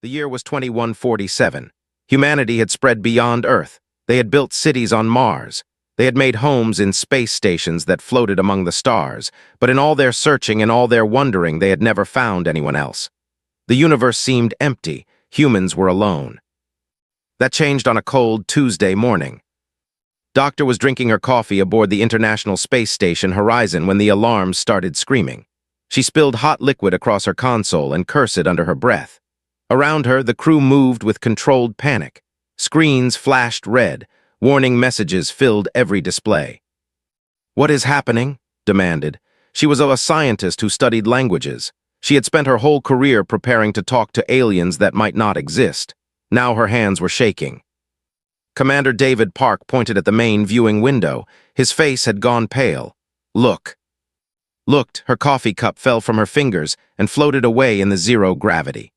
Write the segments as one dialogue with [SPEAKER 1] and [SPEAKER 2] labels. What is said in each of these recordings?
[SPEAKER 1] The year was 2147. Humanity had spread beyond Earth. They had built cities on Mars. They had made homes in space stations that floated among the stars, but in all their searching and all their wondering, they had never found anyone else. The universe seemed empty. Humans were alone. That changed on a cold Tuesday morning. Doctor was drinking her coffee aboard the International Space Station Horizon when the alarms started screaming. She spilled hot liquid across her console and cursed under her breath. Around her, the crew moved with controlled panic. Screens flashed red. Warning messages filled every display. "What is happening?" demanded. She was a scientist who studied languages. She had spent her whole career preparing to talk to aliens that might not exist. Now her hands were shaking. Commander David Park pointed at the main viewing window. His face had gone pale. "Look." Looked, her coffee cup fell from her fingers and floated away in the zero gravity.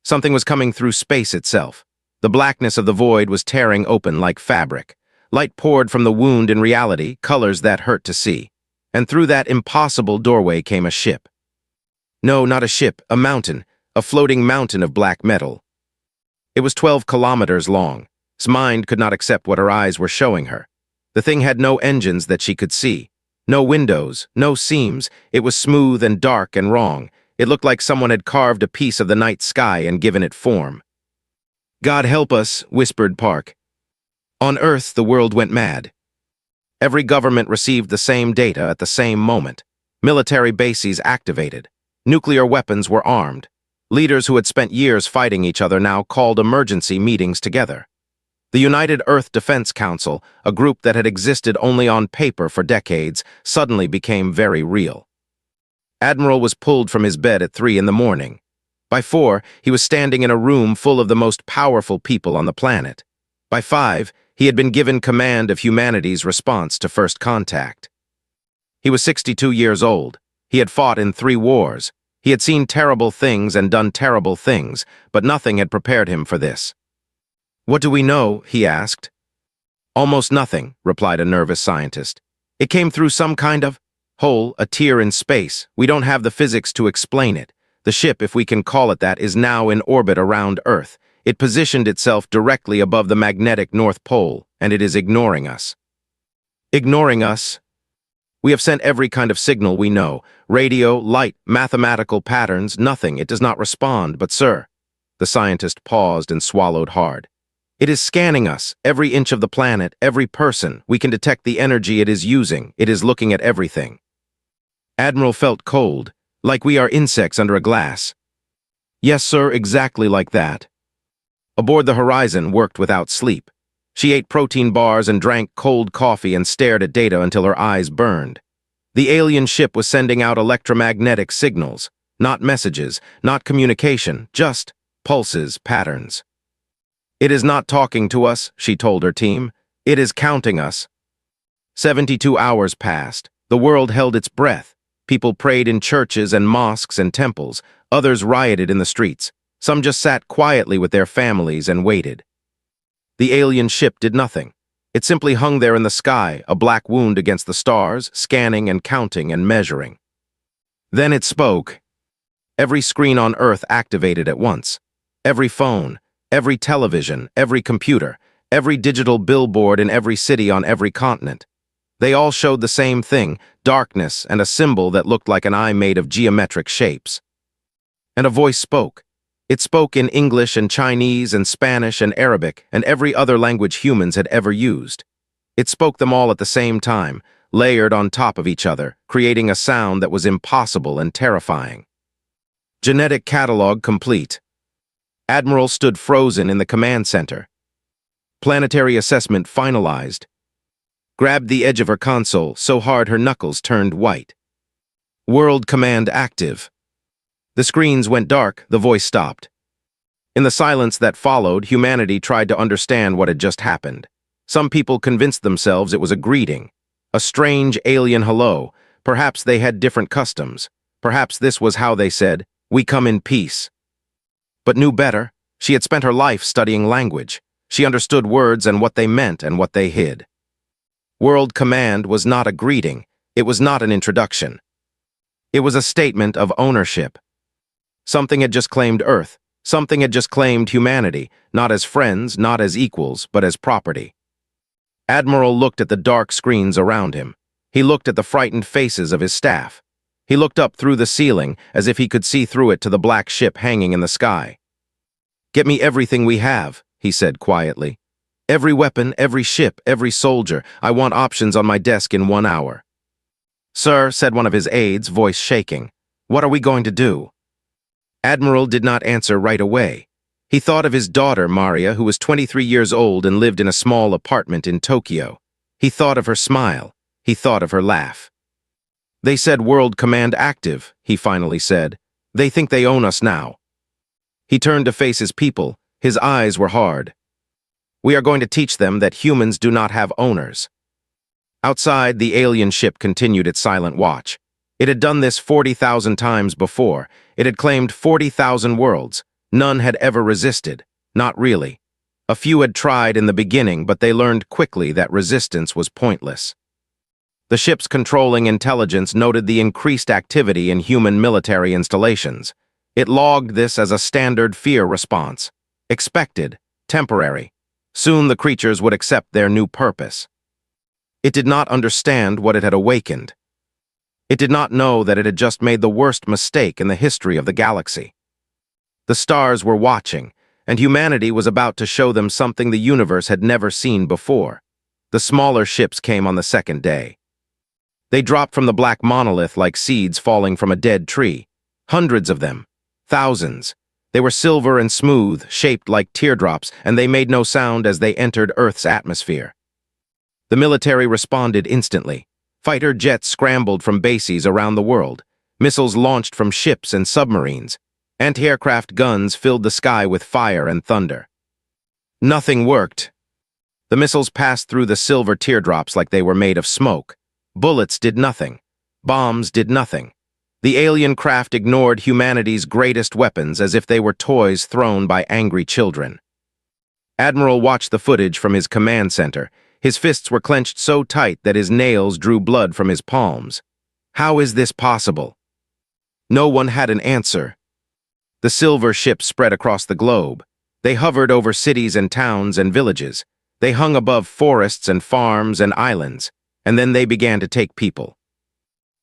[SPEAKER 1] Something was coming through space itself. The blackness of the void was tearing open like fabric. Light poured from the wound in reality, colors that hurt to see. And through that impossible doorway came a ship. No, not a ship, a mountain, a floating mountain of black metal. It was 12 kilometers long. His mind could not accept what her eyes were showing her. The thing had no engines that she could see. No windows, no seams. It was smooth and dark and wrong. It looked like someone had carved a piece of the night sky and given it form. "God help us," whispered Park. On Earth, the world went mad. Every government received the same data at the same moment. Military bases activated. Nuclear weapons were armed. Leaders who had spent years fighting each other now called emergency meetings together. The United Earth Defense Council, a group that had existed only on paper for decades, suddenly became very real. Admiral was pulled from his bed at 3 in the morning. By 4, he was standing in a room full of the most powerful people on the planet. By 5, he had been given command of humanity's response to first contact. He was 62 years old. He had fought in 3 wars. He had seen terrible things and done terrible things, but nothing had prepared him for this. "What do we know?" he asked. "Almost nothing," replied a nervous scientist. "It came through some kind of hole, a tear in space. We don't have the physics to explain it. The ship, if we can call it that, is now in orbit around Earth. It positioned itself directly above the magnetic North Pole, and it is ignoring us." "Ignoring us?" "We have sent every kind of signal we know. Radio, light, mathematical patterns, nothing. It does not respond, but sir." The scientist paused and swallowed hard. "It is scanning us, every inch of the planet, every person. We can detect the energy it is using. It is looking at everything." Admiral felt cold, like we are insects under a glass. "Yes, sir, exactly like that." Aboard the Horizon worked without sleep. She ate protein bars and drank cold coffee and stared at data until her eyes burned. The alien ship was sending out electromagnetic signals, not messages, not communication, just pulses, patterns. "It is not talking to us," she told her team. "It is counting us." 72 hours passed. The world held its breath. People prayed in churches and mosques and temples. Others rioted in the streets. Some just sat quietly with their families and waited. The alien ship did nothing. It simply hung there in the sky, a black wound against the stars, scanning and counting and measuring. Then it spoke. Every screen on Earth activated at once. Every phone, every television, every computer, every digital billboard in every city on every continent. They all showed the same thing, darkness and a symbol that looked like an eye made of geometric shapes. And a voice spoke. It spoke in English and Chinese and Spanish and Arabic and every other language humans had ever used. It spoke them all at the same time, layered on top of each other, creating a sound that was impossible and terrifying. Genetic catalog complete. Admiral stood frozen in the command center. Planetary assessment finalized. Grabbed the edge of her console so hard her knuckles turned white. World command active. The screens went dark, the voice stopped. In the silence that followed, humanity tried to understand what had just happened. Some people convinced themselves it was a greeting, a strange alien hello. Perhaps they had different customs. Perhaps this was how they said, "We come in peace." But knew better. She had spent her life studying language. She understood words and what they meant and what they hid. World Command was not a greeting. It was not an introduction. It was a statement of ownership. Something had just claimed Earth. Something had just claimed humanity, not as friends, not as equals, but as property. Admiral looked at the dark screens around him. He looked at the frightened faces of his staff. He looked up through the ceiling as if he could see through it to the black ship hanging in the sky. "Get me everything we have," he said quietly. "Every weapon, every ship, every soldier. I want options on my desk in 1 hour." "Sir," said one of his aides, voice shaking, "what are we going to do?" Admiral did not answer right away. He thought of his daughter, Maria, who was 23 years old and lived in a small apartment in Tokyo. He thought of her smile. He thought of her laugh. "They said World Command active," he finally said. "They think they own us now." He turned to face his people. His eyes were hard. "We are going to teach them that humans do not have owners." Outside, the alien ship continued its silent watch. It had done this 40,000 times before. It had claimed 40,000 worlds. None had ever resisted. Not really. A few had tried in the beginning, but they learned quickly that resistance was pointless. The ship's controlling intelligence noted the increased activity in human military installations. It logged this as a standard fear response. Expected, temporary. Soon the creatures would accept their new purpose. It did not understand what it had awakened. It did not know that it had just made the worst mistake in the history of the galaxy. The stars were watching, and humanity was about to show them something the universe had never seen before. The smaller ships came on the second day. They dropped from the black monolith like seeds falling from a dead tree. Hundreds of them. Thousands. They were silver and smooth, shaped like teardrops, and they made no sound as they entered Earth's atmosphere. The military responded instantly. Fighter jets scrambled from bases around the world. Missiles launched from ships and submarines. Anti-aircraft guns filled the sky with fire and thunder. Nothing worked. The missiles passed through the silver teardrops like they were made of smoke. Bullets did nothing. Bombs did nothing. The alien craft ignored humanity's greatest weapons as if they were toys thrown by angry children. Admiral watched the footage from his command center. His fists were clenched so tight that his nails drew blood from his palms. How is this possible? No one had an answer. The silver ships spread across the globe. They hovered over cities and towns and villages. They hung above forests and farms and islands, and then they began to take people.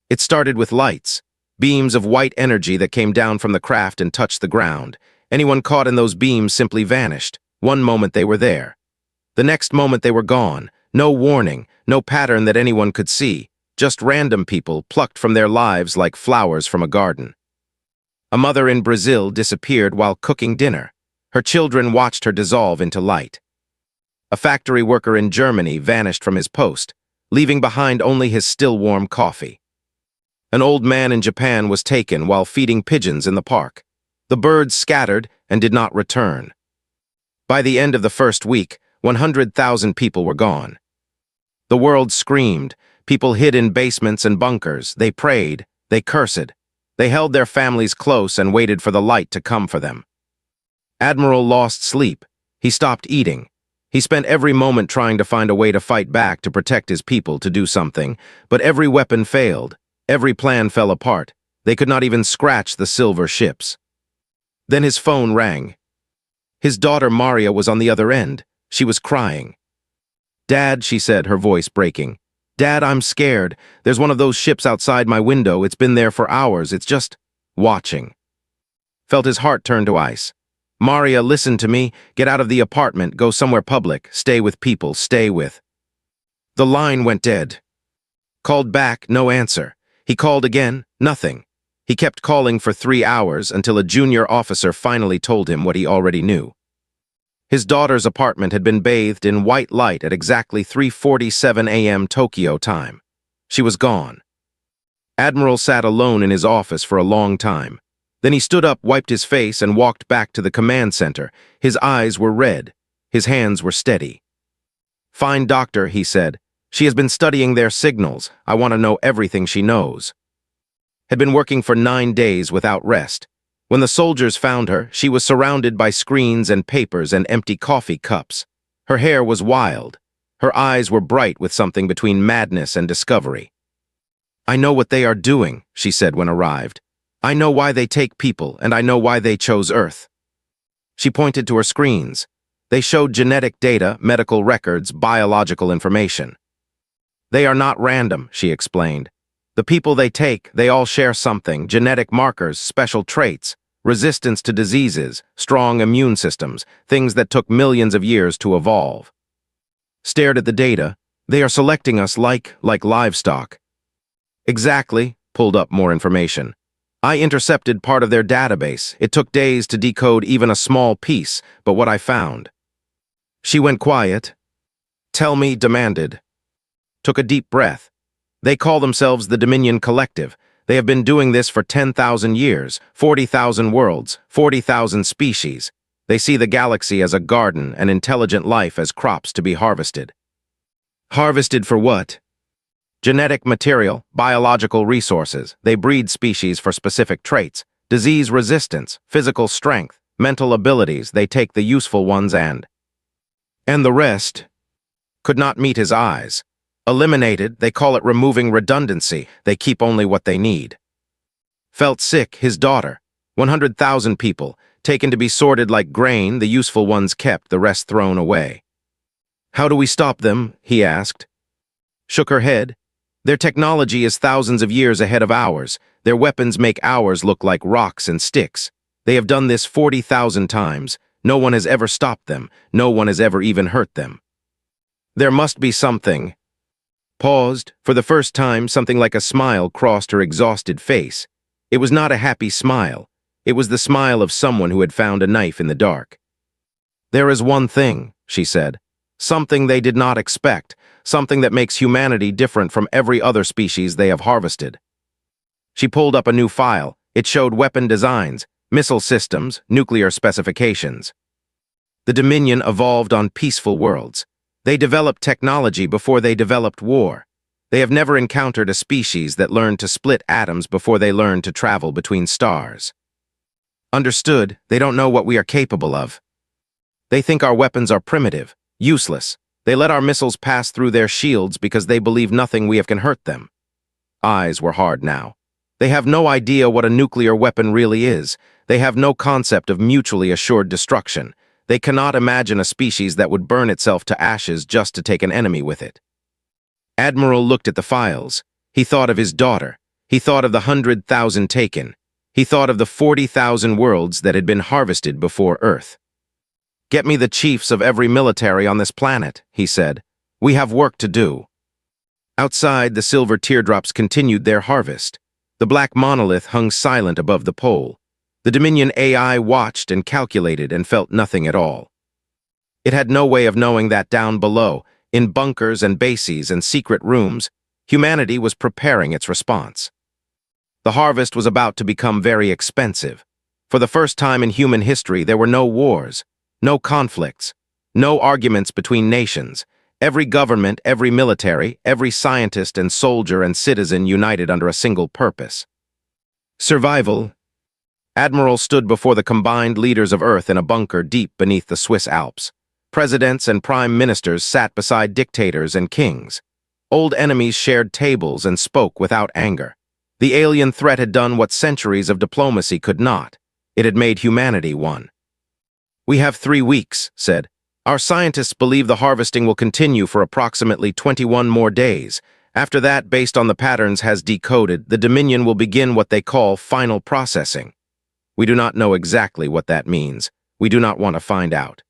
[SPEAKER 1] It started with lights, beams of white energy that came down from the craft and touched the ground. Anyone caught in those beams simply vanished. One moment they were there. The next moment they were gone. No warning, no pattern that anyone could see. Just random people plucked from their lives like flowers from a garden. A mother in Brazil disappeared while cooking dinner. Her children watched her dissolve into light. A factory worker in Germany vanished from his post, leaving behind only his still-warm coffee. An old man in Japan was taken while feeding pigeons in the park. The birds scattered and did not return. By the end of the first week, 100,000 people were gone. The world screamed. People hid in basements and bunkers. They prayed. They cursed. They held their families close and waited for the light to come for them. Admiral lost sleep. He stopped eating. He spent every moment trying to find a way to fight back, to protect his people, to do something. But every weapon failed. Every plan fell apart. They could not even scratch the silver ships. Then his phone rang. His daughter Maria was on the other end. She was crying. "Dad," she said, her voice breaking. "Dad, I'm scared. There's one of those ships outside my window. It's been there for hours. It's just watching." Felt his heart turn to ice. "Maria, listen to me. Get out of the apartment. Go somewhere public. Stay with people. Stay with." The line went dead. Called back, no answer. He called again, nothing. He kept calling for 3 hours until a junior officer finally told him what he already knew. His daughter's apartment had been bathed in white light at exactly 3:47 a.m. Tokyo time. She was gone. Admiral sat alone in his office for a long time. Then he stood up, wiped his face, and walked back to the command center. His eyes were red. His hands were steady. "Fine doctor," he said. "She has been studying their signals. I want to know everything she knows." Had been working for 9 days without rest. When the soldiers found her, she was surrounded by screens and papers and empty coffee cups. Her hair was wild. Her eyes were bright with something between madness and discovery. "I know what they are doing," she said when arrived. "I know why they take people, and I know why they chose Earth." She pointed to her screens. They showed genetic data, medical records, biological information. They are not random, she explained. The people they take, they all share something: genetic markers, special traits, resistance to diseases, strong immune systems, things that took millions of years to evolve. Stared at the data. They are selecting us like livestock. Exactly. Pulled up more information. I intercepted part of their database. It took days to decode even a small piece, but what I found. She went quiet. Tell me, demanded. Took a deep breath. They call themselves the Dominion Collective. They have been doing this for 10,000 years, 40,000 worlds, 40,000 species. They see the galaxy as a garden and intelligent life as crops to be harvested. Harvested for what? Genetic material, biological resources. They breed species for specific traits, disease resistance, physical strength, mental abilities. They take the useful ones and the rest could not meet his eyes. Eliminated, they call it removing redundancy. They keep only what they need. Felt sick, his daughter. 100,000 people, taken to be sorted like grain, the useful ones kept, the rest thrown away. How do we stop them? He asked. Shook her head. Their technology is thousands of years ahead of ours. Their weapons make ours look like rocks and sticks. They have done this 40,000 times. No one has ever stopped them. No one has ever even hurt them. There must be something. Paused. For the first time, something like a smile crossed her exhausted face. It was not a happy smile. It was the smile of someone who had found a knife in the dark. There is one thing, she said. Something they did not expect. Something that makes humanity different from every other species they have harvested. She pulled up a new file. It showed weapon designs, missile systems, nuclear specifications. The Dominion evolved on peaceful worlds. They developed technology before they developed war. They have never encountered a species that learned to split atoms before they learned to travel between stars. Understood, they don't know what we are capable of. They think our weapons are primitive, useless. They let our missiles pass through their shields because they believe nothing we have can hurt them. Eyes were hard now. They have no idea what a nuclear weapon really is. They have no concept of mutually assured destruction. They cannot imagine a species that would burn itself to ashes just to take an enemy with it. Admiral looked at the files. He thought of his daughter. He thought of the 100,000 taken. He thought of the 40,000 worlds that had been harvested before Earth. Get me the chiefs of every military on this planet, he said. We have work to do. Outside, the silver teardrops continued their harvest. The black monolith hung silent above the pole. The Dominion AI watched and calculated and felt nothing at all. It had no way of knowing that down below, in bunkers and bases and secret rooms, humanity was preparing its response. The harvest was about to become very expensive. For the first time in human history, there were no wars, no conflicts, no arguments between nations. Every government, every military, every scientist and soldier and citizen united under a single purpose. Survival. Admiral stood before the combined leaders of Earth in a bunker deep beneath the Swiss Alps. Presidents and prime ministers sat beside dictators and kings. Old enemies shared tables and spoke without anger. The alien threat had done what centuries of diplomacy could not. It had made humanity one. We have 3 weeks, said. Our scientists believe the harvesting will continue for approximately 21 more days. After that, based on the patterns has decoded, the Dominion will begin what they call final processing. We do not know exactly what that means. We do not want to find out.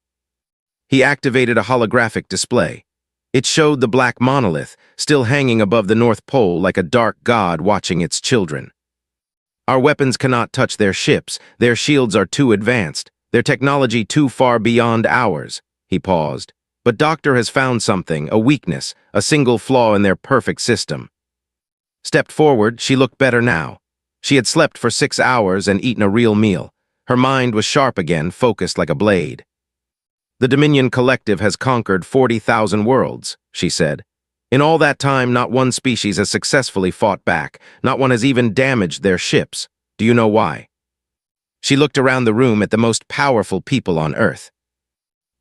[SPEAKER 1] He activated a holographic display. It showed the black monolith, still hanging above the North Pole like a dark god watching its children. Our weapons cannot touch their ships. Their shields are too advanced. Their technology too far beyond ours. He paused. But Doctor has found something, a weakness, a single flaw in their perfect system. Stepped forward, she looked better now. She had slept for 6 hours and eaten a real meal. Her mind was sharp again, focused like a blade. The Dominion Collective has conquered 40,000 worlds, she said. In all that time, not one species has successfully fought back. Not one has even damaged their ships. Do you know why? She looked around the room at the most powerful people on Earth.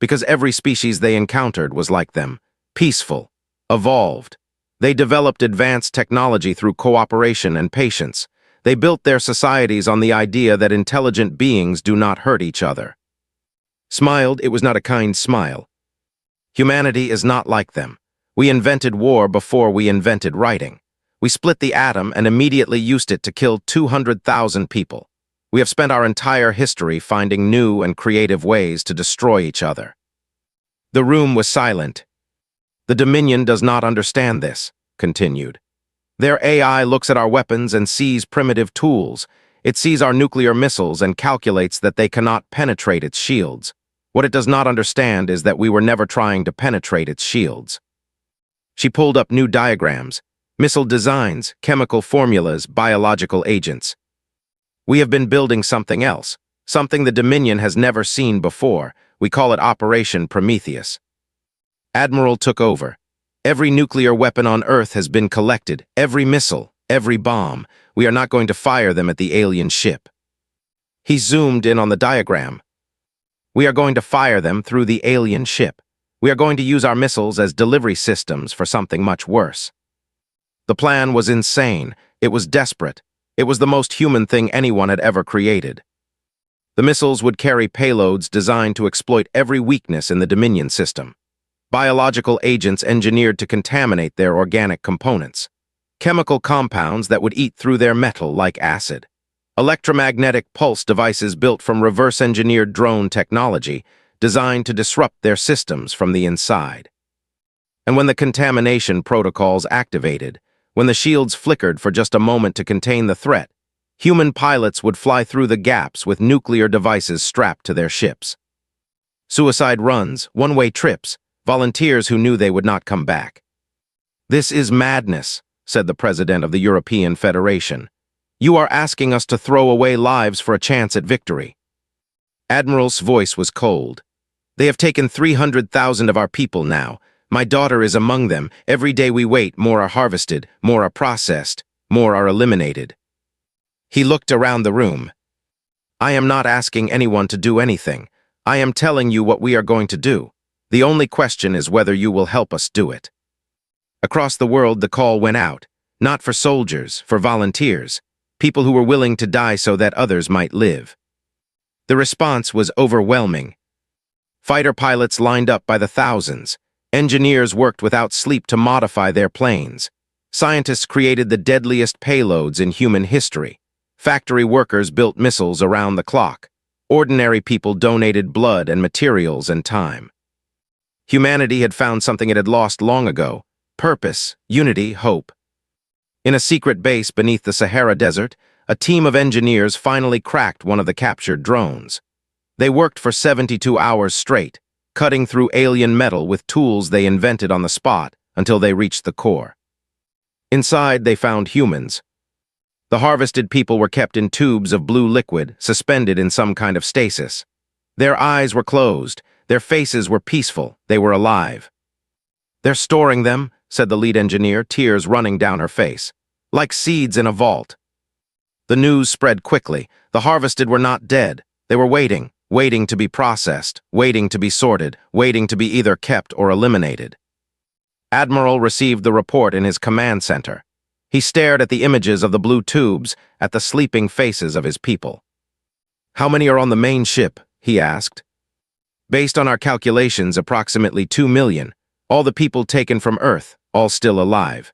[SPEAKER 1] Because every species they encountered was like them, peaceful, evolved. They developed advanced technology through cooperation and patience. They built their societies on the idea that intelligent beings do not hurt each other. Smiled, it was not a kind smile. Humanity is not like them. We invented war before we invented writing. We split the atom and immediately used it to kill 200,000 people. We have spent our entire history finding new and creative ways to destroy each other. The room was silent. The Dominion does not understand this, continued. Their AI looks at our weapons and sees primitive tools. It sees our nuclear missiles and calculates that they cannot penetrate its shields. What it does not understand is that we were never trying to penetrate its shields. She pulled up new diagrams, missile designs, chemical formulas, biological agents. We have been building something else, something the Dominion has never seen before. We call it Operation Prometheus. Admiral took over. Every nuclear weapon on Earth has been collected, every missile, every bomb. We are not going to fire them at the alien ship. He zoomed in on the diagram. We are going to fire them through the alien ship. We are going to use our missiles as delivery systems for something much worse. The plan was insane. It was desperate. It was the most human thing anyone had ever created. The missiles would carry payloads designed to exploit every weakness in the Dominion system. Biological agents engineered to contaminate their organic components. Chemical compounds that would eat through their metal like acid. Electromagnetic pulse devices built from reverse-engineered drone technology designed to disrupt their systems from the inside. And when the contamination protocols activated, when the shields flickered for just a moment to contain the threat, human pilots would fly through the gaps with nuclear devices strapped to their ships. Suicide runs, one-way trips, volunteers who knew they would not come back. "This is madness," said the president of the European Federation. "You are asking us to throw away lives for a chance at victory." Admiral's voice was cold. "They have taken 300,000 of our people now. My daughter is among them. Every day we wait, more are harvested, more are processed, more are eliminated." He looked around the room. "I am not asking anyone to do anything. I am telling you what we are going to do. The only question is whether you will help us do it." Across the world, the call went out, not for soldiers, for volunteers, people who were willing to die so that others might live. The response was overwhelming. Fighter pilots lined up by the thousands. Engineers worked without sleep to modify their planes. Scientists created the deadliest payloads in human history. Factory workers built missiles around the clock. Ordinary people donated blood and materials and time. Humanity had found something it had lost long ago: purpose, unity, hope. In a secret base beneath the Sahara Desert, a team of engineers finally cracked one of the captured drones. They worked for 72 hours straight, cutting through alien metal with tools they invented on the spot until they reached the core. Inside, they found humans. The harvested people were kept in tubes of blue liquid, suspended in some kind of stasis. Their eyes were closed, their faces were peaceful, they were alive. "They're storing them," said the lead engineer, tears running down her face, "like seeds in a vault." The news spread quickly. The harvested were not dead. They were waiting to be processed, waiting to be sorted, waiting to be either kept or eliminated. Admiral received the report in his command center. He stared at the images of the blue tubes, at the sleeping faces of his people. "How many are on the main ship?" he asked. "Based on our calculations, approximately 2 million, all the people taken from Earth, all still alive."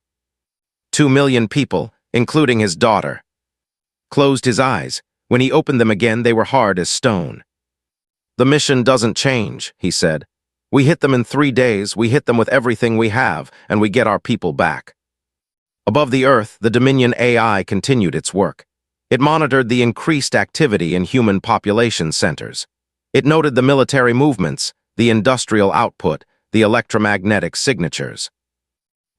[SPEAKER 1] 2 million people, including his daughter. Closed his eyes. When he opened them again, they were hard as stone. "The mission doesn't change," he said. "We hit them in 3 days, we hit them with everything we have, and we get our people back." Above the Earth, the Dominion AI continued its work. It monitored the increased activity in human population centers. It noted the military movements, the industrial output, the electromagnetic signatures.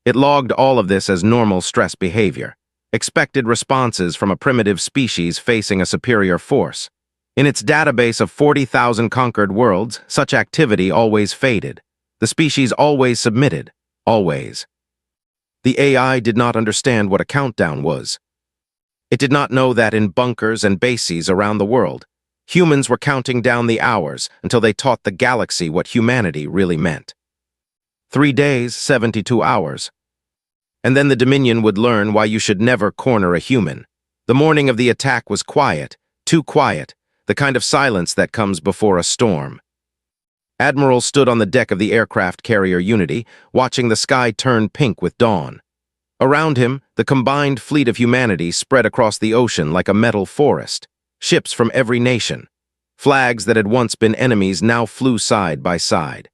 [SPEAKER 1] It logged all of this as normal stress behavior, expected responses from a primitive species facing a superior force. In its database of 40,000 conquered worlds, such activity always faded. The species always submitted, always. The AI did not understand what a countdown was. It did not know that in bunkers and bases around the world, humans were counting down the hours until they taught the galaxy what humanity really meant. 3 days, 72 hours. And then the Dominion would learn why you should never corner a human. The morning of the attack was quiet, too quiet, the kind of silence that comes before a storm. Admiral stood on the deck of the aircraft carrier Unity, watching the sky turn pink with dawn. Around him, the combined fleet of humanity spread across the ocean like a metal forest. Ships from every nation. Flags that had once been enemies now flew side by side.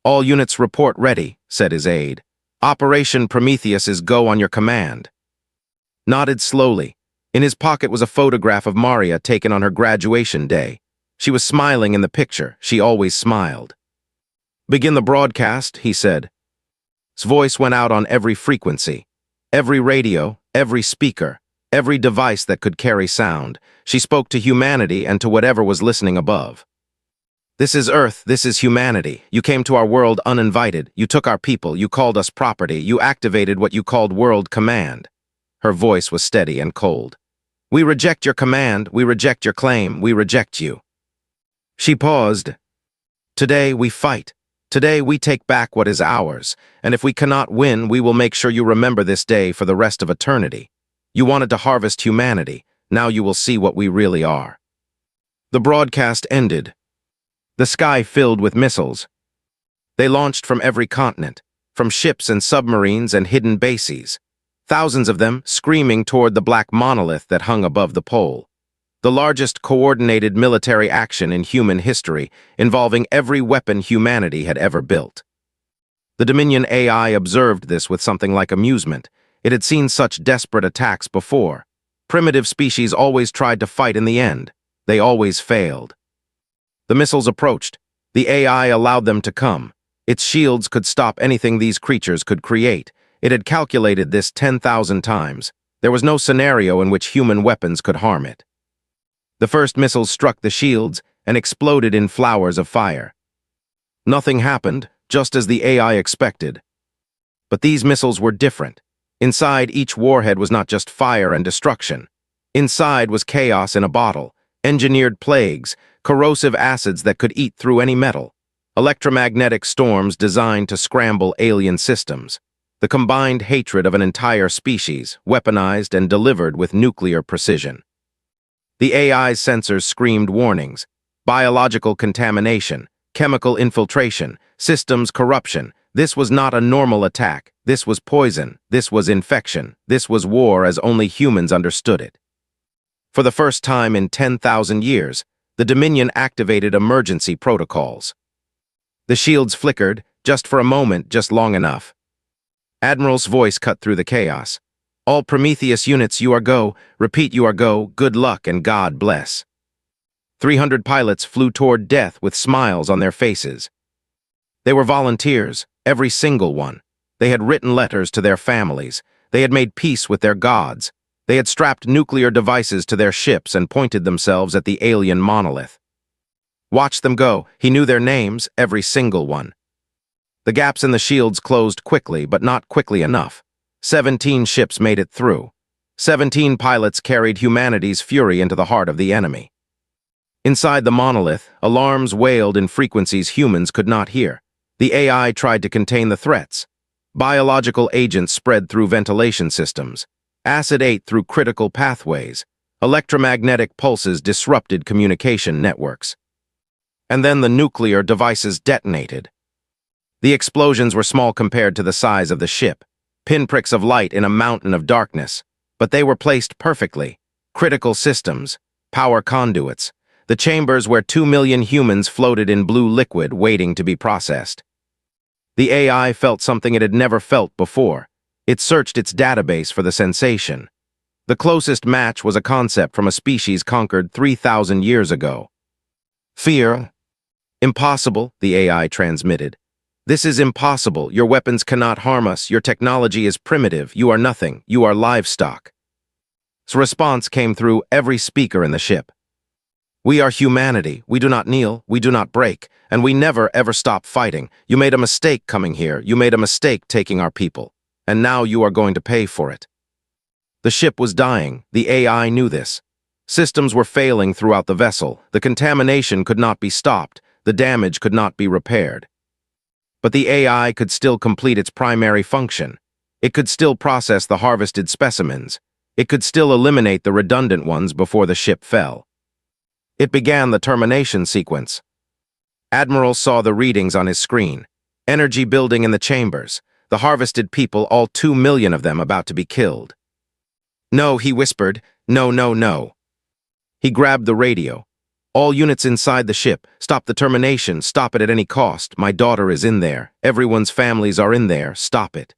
[SPEAKER 1] "All units report ready," said his aide. "Operation Prometheus is go on your command." Nodded slowly. In his pocket was a photograph of Maria taken on her graduation day. She was smiling in the picture. She always smiled. "Begin the broadcast," he said. His voice went out on every frequency. Every radio, every speaker, every device that could carry sound. She spoke to humanity and to whatever was listening above. "This is Earth, this is humanity. You came to our world uninvited. You took our people, you called us property, you activated what you called world command." Her voice was steady and cold. "We reject your command, we reject your claim, we reject you." She paused. "Today we fight. Today we take back what is ours, and if we cannot win, we will make sure you remember this day for the rest of eternity. You wanted to harvest humanity. Now you will see what we really are." The broadcast ended. The sky filled with missiles. They launched from every continent, from ships and submarines and hidden bases. Thousands of them screaming toward the black monolith that hung above the pole. The largest coordinated military action in human history, involving every weapon humanity had ever built. The Dominion AI observed this with something like amusement. It had seen such desperate attacks before. Primitive species always tried to fight in the end. They always failed. The missiles approached. The AI allowed them to come. Its shields could stop anything these creatures could create. It had calculated this 10,000 times. There was no scenario in which human weapons could harm it. The first missiles struck the shields and exploded in flowers of fire. Nothing happened, just as the AI expected. But these missiles were different. Inside each warhead was not just fire and destruction. Inside was chaos in a bottle, engineered plagues, corrosive acids that could eat through any metal, electromagnetic storms designed to scramble alien systems, the combined hatred of an entire species, weaponized and delivered with nuclear precision. The AI's sensors screamed warnings: biological contamination, chemical infiltration, systems corruption. This was not a normal attack. This was poison. This was infection. This was war as only humans understood it. For the first time in 10,000 years, the Dominion activated emergency protocols. The shields flickered, just for a moment, just long enough. Admiral's voice cut through the chaos. "All Prometheus units, you are go. Repeat, you are go. Good luck and God bless." 300 pilots flew toward death with smiles on their faces. They were volunteers, every single one. They had written letters to their families. They had made peace with their gods. They had strapped nuclear devices to their ships and pointed themselves at the alien monolith. Watch them go. He knew their names, every single one. The gaps in the shields closed quickly, but not quickly enough. 17 ships made it through. 17 pilots carried humanity's fury into the heart of the enemy. Inside the monolith, alarms wailed in frequencies humans could not hear. The AI tried to contain the threats. Biological agents spread through ventilation systems. Acid ate through critical pathways. Electromagnetic pulses disrupted communication networks. And then the nuclear devices detonated. The explosions were small compared to the size of the ship, pinpricks of light in a mountain of darkness, but they were placed perfectly. Critical systems, power conduits, the chambers where 2 million humans floated in blue liquid waiting to be processed. The AI felt something it had never felt before. It searched its database for the sensation. The closest match was a concept from a species conquered 3,000 years ago. "Fear." "Impossible," the AI transmitted. "This is impossible. Your weapons cannot harm us. Your technology is primitive. You are nothing. You are livestock." Its response came through every speaker in the ship. "We are humanity. We do not kneel. We do not break. And we never, ever stop fighting. You made a mistake coming here. You made a mistake taking our people. And now you are going to pay for it." The ship was dying. The AI knew this. Systems were failing throughout the vessel. The contamination could not be stopped. The damage could not be repaired. But the AI could still complete its primary function. It could still process the harvested specimens. It could still eliminate the redundant ones before the ship fell. It began the termination sequence. Admiral saw the readings on his screen. Energy building in the chambers. The harvested people, all 2 million of them, about to be killed. "No," he whispered. "No, no, no." He grabbed the radio. "All units inside the ship, stop the termination, stop it at any cost. My daughter is in there. Everyone's families are in there. Stop it."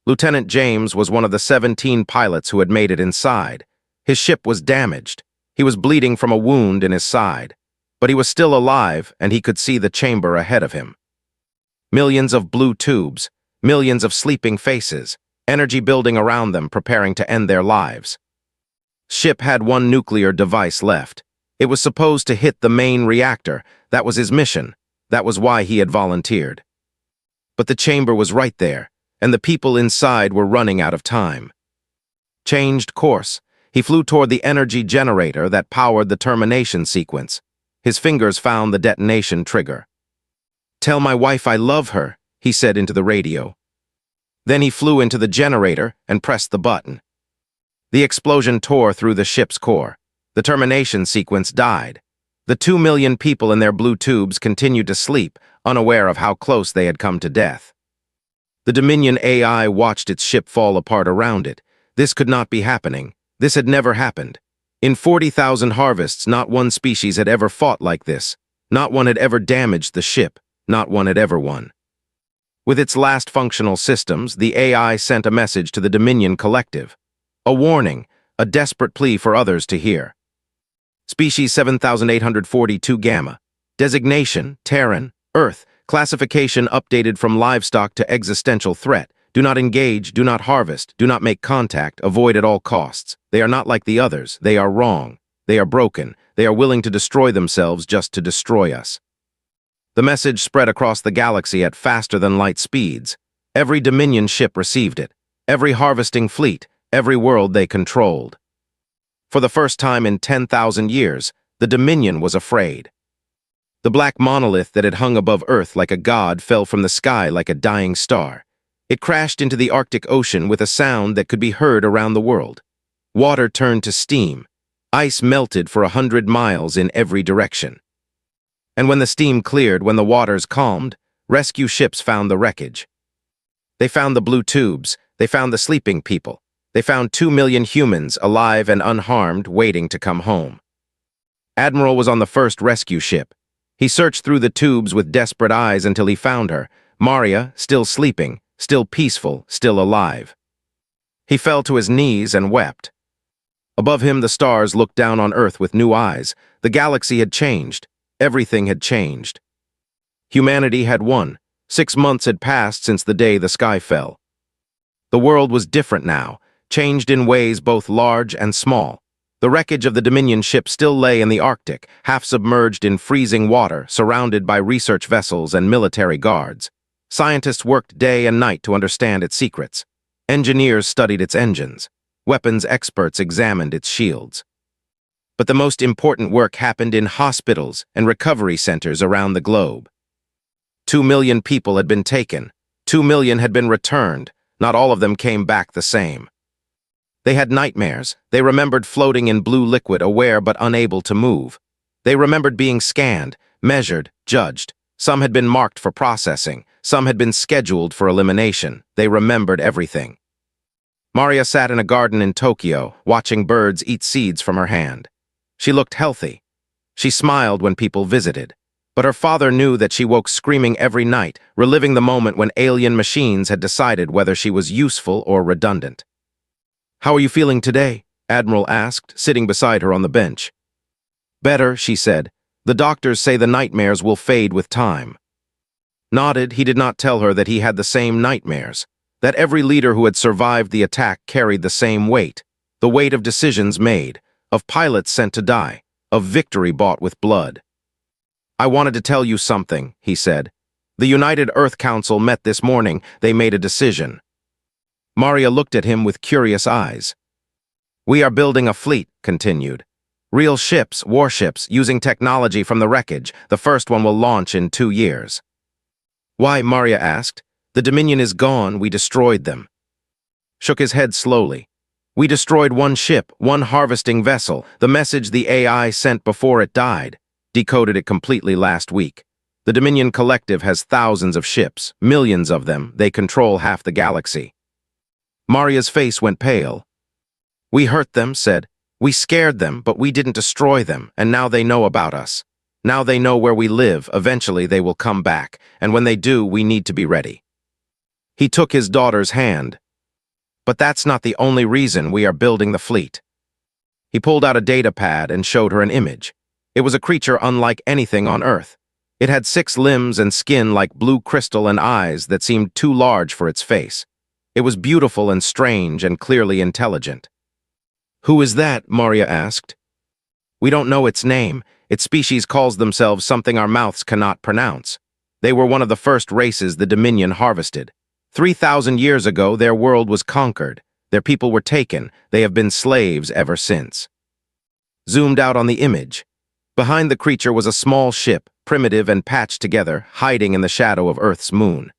[SPEAKER 1] Lieutenant James was one of the 17 pilots who had made it inside. His ship was damaged. He was bleeding from a wound in his side. But he was still alive, and he could see the chamber ahead of him. Millions of blue tubes, millions of sleeping faces, energy building around them, preparing to end their lives. Ship had one nuclear device left. It was supposed to hit the main reactor. That was his mission. That was why he had volunteered. But the chamber was right there, and the people inside were running out of time. Changed course. He flew toward the energy generator that powered the termination sequence. His fingers found the detonation trigger. "Tell my wife I love her," he said into the radio. Then he flew into the generator and pressed the button. The explosion tore through the ship's core. The termination sequence died. The 2 million people in their blue tubes continued to sleep, unaware of how close they had come to death. The Dominion AI watched its ship fall apart around it. This could not be happening. This had never happened. In 40,000 harvests, not one species had ever fought like this. Not one had ever damaged the ship. Not one had ever won. With its last functional systems, the AI sent a message to the Dominion Collective. A warning, a desperate plea for others to hear. Species 7842 Gamma. Designation, Terran, Earth. Classification updated from livestock to existential threat. Do not engage, do not harvest, do not make contact, avoid at all costs. They are not like the others. They are wrong. They are broken. They are willing to destroy themselves just to destroy us. The message spread across the galaxy at faster-than-light speeds. Every Dominion ship received it. Every harvesting fleet. Every world they controlled. For the first time in 10,000 years, the Dominion was afraid. The black monolith that had hung above Earth like a god fell from the sky like a dying star. It crashed into the Arctic Ocean with a sound that could be heard around the world. Water turned to steam. Ice melted for 100 miles in every direction. And when the steam cleared, when the waters calmed, rescue ships found the wreckage. They found the blue tubes. They found the sleeping people. They found 2 million humans, alive and unharmed, waiting to come home. Admiral was on the first rescue ship. He searched through the tubes with desperate eyes until he found her, Maria, still sleeping, still peaceful, still alive. He fell to his knees and wept. Above him, the stars looked down on Earth with new eyes. The galaxy had changed. Everything had changed. Humanity had won. 6 months had passed since the day the sky fell. The world was different now, changed in ways both large and small. The wreckage of the Dominion ship still lay in the Arctic, half submerged in freezing water, surrounded by research vessels and military guards. Scientists worked day and night to understand its secrets. Engineers studied its engines. Weapons experts examined its shields. But the most important work happened in hospitals and recovery centers around the globe. 2 million people had been taken. 2 million had been returned. Not all of them came back the same. They had nightmares. They remembered floating in blue liquid, aware but unable to move. They remembered being scanned, measured, judged. Some had been marked for processing. Some had been scheduled for elimination. They remembered everything. Maria sat in a garden in Tokyo, watching birds eat seeds from her hand. She looked healthy. She smiled when people visited. But her father knew that she woke screaming every night, reliving the moment when alien machines had decided whether she was useful or redundant. "How are you feeling today?" Admiral asked, sitting beside her on the bench. "Better," she said. "The doctors say the nightmares will fade with time." Nodded, he did not tell her that he had the same nightmares, that every leader who had survived the attack carried the same weight, the weight of decisions made, of pilots sent to die, of victory bought with blood. "I wanted to tell you something," he said. "The United Earth Council met this morning. They made a decision." Maria looked at him with curious eyes. "We are building a fleet," continued. "Real ships, warships, using technology from the wreckage. The first one will launch in 2 years." "Why?" Maria asked. "The Dominion is gone. We destroyed them." Shook his head slowly. "We destroyed one ship, one harvesting vessel, the message the AI sent before it died. Decoded it completely last week. The Dominion Collective has thousands of ships, millions of them. They control half the galaxy. Maria's face went pale. We hurt them, said. We scared them, but we didn't destroy them, and now they know about us. Now they know where we live. Eventually they will come back, and when they do, we need to be ready. He took his daughter's hand. But that's not the only reason we are building the fleet. He pulled out a data pad and showed her an image. It was a creature unlike anything on Earth. It had 6 limbs and skin like blue crystal and eyes that seemed too large for its face. It was beautiful and strange and clearly intelligent. Who is that? Maria asked. We don't know its name. Its species calls themselves something our mouths cannot pronounce. They were one of the first races the Dominion harvested. 3,000 years ago, their world was conquered. Their people were taken. They have been slaves ever since. Zoomed out on the image. Behind the creature was a small ship, primitive and patched together, hiding in the shadow of Earth's moon.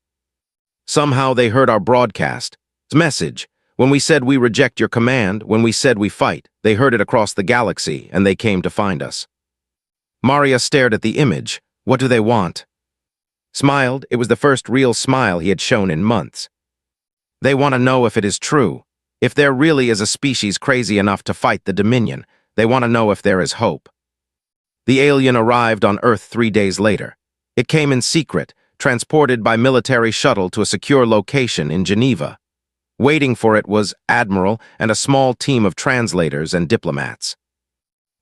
[SPEAKER 1] Somehow they heard our broadcast. Message. When we said we reject your command, when we said we fight, they heard it across the galaxy, and they came to find us. Maria stared at the image. What do they want? Smiled. It was the first real smile he had shown in months. They want to know if it is true. If there really is a species crazy enough to fight the Dominion, they want to know if there is hope. The alien arrived on Earth 3 days later. It came in secret, transported by military shuttle to a secure location in Geneva. Waiting for it was Admiral and a small team of translators and diplomats.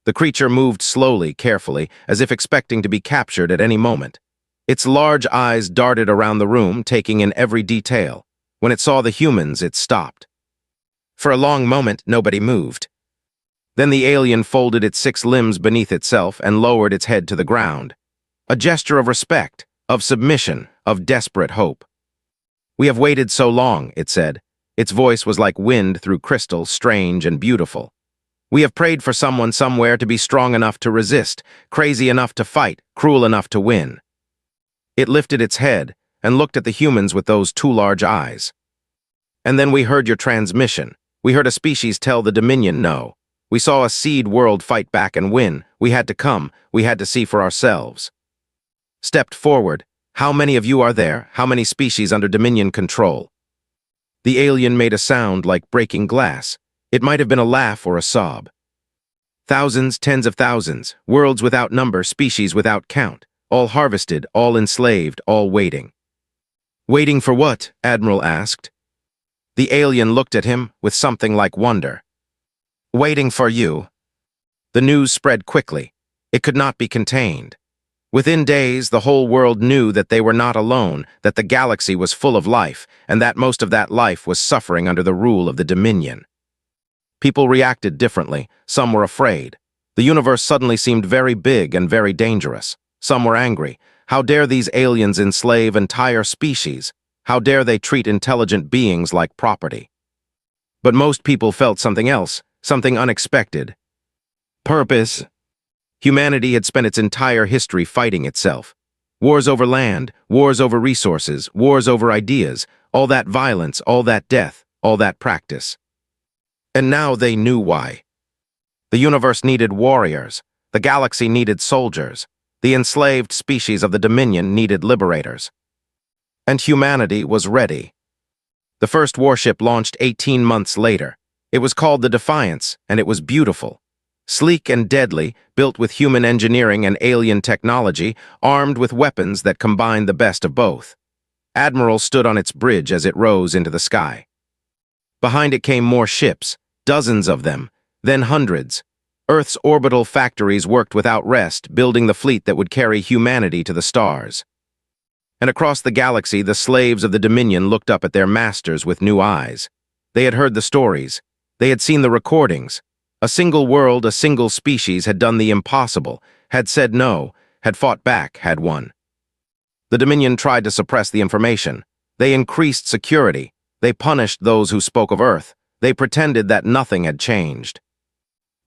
[SPEAKER 1] The creature moved slowly, carefully, as if expecting to be captured at any moment. Its large eyes darted around the room, taking in every detail. When it saw the humans, it stopped. For a long moment, nobody moved. Then the alien folded its 6 limbs beneath itself and lowered its head to the ground. A gesture of respect, of submission, of desperate hope. We have waited so long, it said. Its voice was like wind through crystal, strange and beautiful. We have prayed for someone somewhere to be strong enough to resist, crazy enough to fight, cruel enough to win. It lifted its head and looked at the humans with those 2 large eyes. And then we heard your transmission. We heard a species tell the Dominion no. We saw a seed world fight back and win. We had to come. We had to see for ourselves. Stepped forward. How many of you are there? How many species under Dominion control? The alien made a sound like breaking glass. It might have been a laugh or a sob. Thousands, tens of thousands, worlds without number, species without count, all harvested, all enslaved, all waiting. Waiting for what? Admiral asked. The alien looked at him with something like wonder. Waiting for you. The news spread quickly. It could not be contained. Within days, the whole world knew that they were not alone, that the galaxy was full of life, and that most of that life was suffering under the rule of the Dominion. People reacted differently. Some were afraid. The universe suddenly seemed very big and very dangerous. Some were angry. How dare these aliens enslave entire species? How dare they treat intelligent beings like property? But most people felt something else, something unexpected. Purpose. Humanity had spent its entire history fighting itself. Wars over land, wars over resources, wars over ideas, all that violence, all that death, all that practice. And now they knew why. The universe needed warriors. The galaxy needed soldiers. The enslaved species of the Dominion needed liberators. And humanity was ready. The first warship launched 18 months later. It was called the Defiance, and it was beautiful. Sleek and deadly, built with human engineering and alien technology, armed with weapons that combined the best of both. Admiral stood on its bridge as it rose into the sky. Behind it came more ships, dozens of them, then hundreds. Earth's orbital factories worked without rest, building the fleet that would carry humanity to the stars. And across the galaxy, the slaves of the Dominion looked up at their masters with new eyes. They had heard the stories. They had seen the recordings. A single world, a single species had done the impossible, had said no, had fought back, had won. The Dominion tried to suppress the information. They increased security. They punished those who spoke of Earth. They pretended that nothing had changed.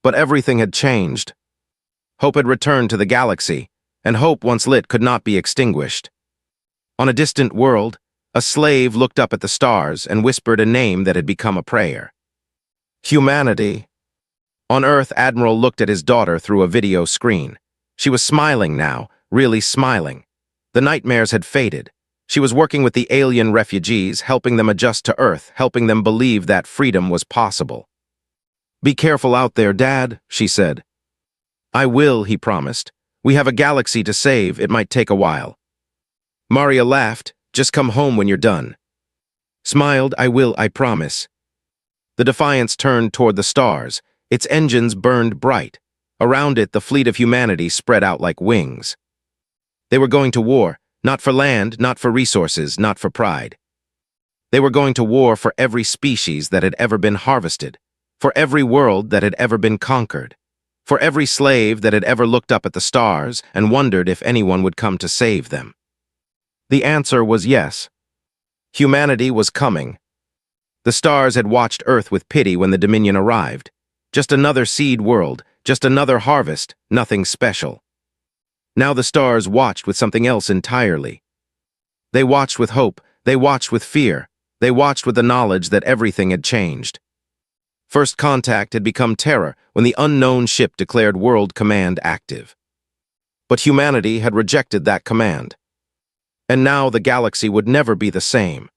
[SPEAKER 1] But everything had changed. Hope had returned to the galaxy, and hope once lit could not be extinguished. On a distant world, a slave looked up at the stars and whispered a name that had become a prayer. Humanity. On Earth, Admiral looked at his daughter through a video screen. She was smiling now, really smiling. The nightmares had faded. She was working with the alien refugees, helping them adjust to Earth, helping them believe that freedom was possible. "Be careful out there, Dad," she said. "I will," he promised. "We have a galaxy to save. It might take a while." Maria laughed. "Just come home when you're done." Smiled. "I will, I promise." The Defiance turned toward the stars. Its engines burned bright. Around it, the fleet of humanity spread out like wings. They were going to war, not for land, not for resources, not for pride. They were going to war for every species that had ever been harvested, for every world that had ever been conquered, for every slave that had ever looked up at the stars and wondered if anyone would come to save them. The answer was yes. Humanity was coming. The stars had watched Earth with pity when the Dominion arrived. Just another seed world, just another harvest, nothing special. Now the stars watched with something else entirely. They watched with hope, they watched with fear, they watched with the knowledge that everything had changed. First contact had become terror when the unknown ship declared World Command active. But humanity had rejected that command. And now the galaxy would never be the same.